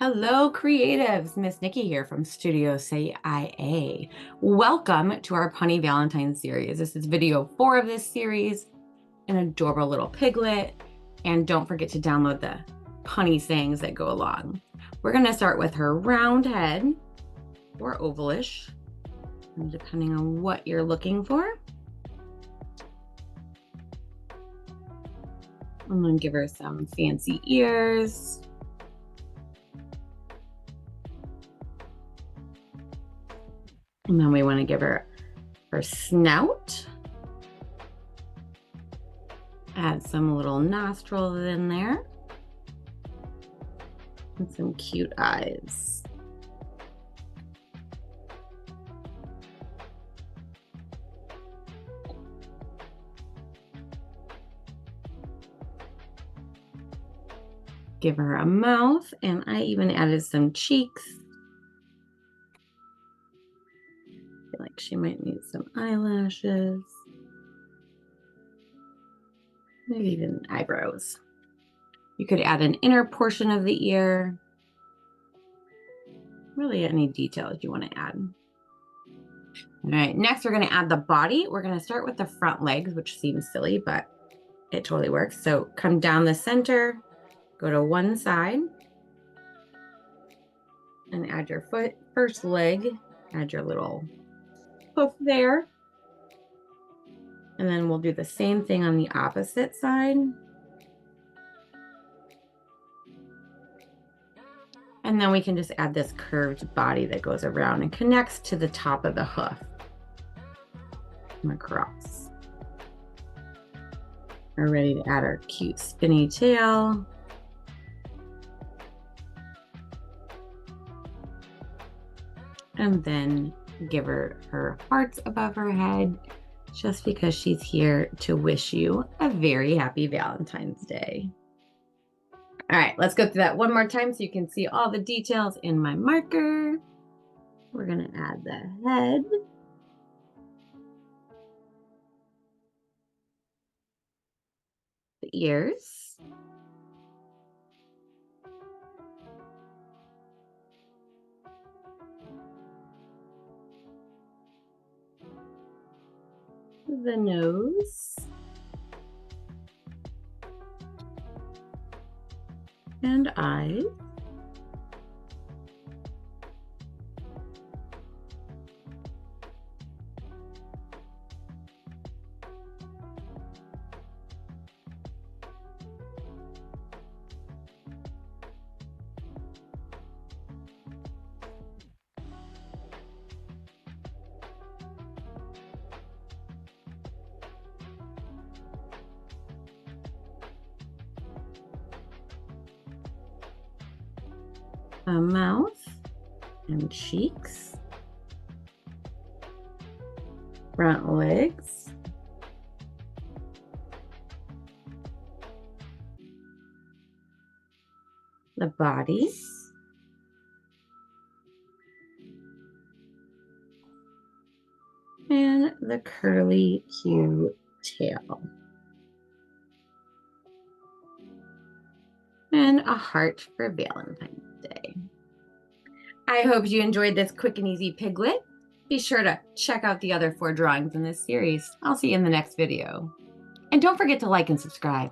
Hello, creatives. Miss Nikki here from Studio CIA. Welcome to our Punny Valentine series. This is video 4 of this series, an adorable little piglet. And don't forget to download the punny sayings that go along. We're going to start with her round head or ovalish, depending on what you're looking for. I'm going to give her some fancy ears. And then we want to give her snout. Add some little nostrils in there. And some cute eyes. Give her a mouth, and I even added some cheeks. Like she might need some eyelashes, maybe even eyebrows. You could add an inner portion of the ear, really any details you want to add. All right, next we're going to add the body. We're going to start with the front legs, which seems silly, but it totally works. So come down the center, go to one side, and add your first leg, add your little hoof there. And then we'll do the same thing on the opposite side. And then we can just add this curved body that goes around and connects to the top of the hoof and across. We're ready to add our cute spinny tail. And then give her her hearts above her head, just because she's here to wish you a very happy Valentine's Day. All right, let's go through that one more time so you can see all the details in my marker. We're gonna add the head. The ears. The nose, and eyes, a mouth and cheeks, front legs, the body, and the curly cute tail. And a heart for Valentine's Day. I hope you enjoyed this quick and easy piglet. Be sure to check out the other 4 drawings in this series. I'll see you in the next video. And don't forget to like and subscribe.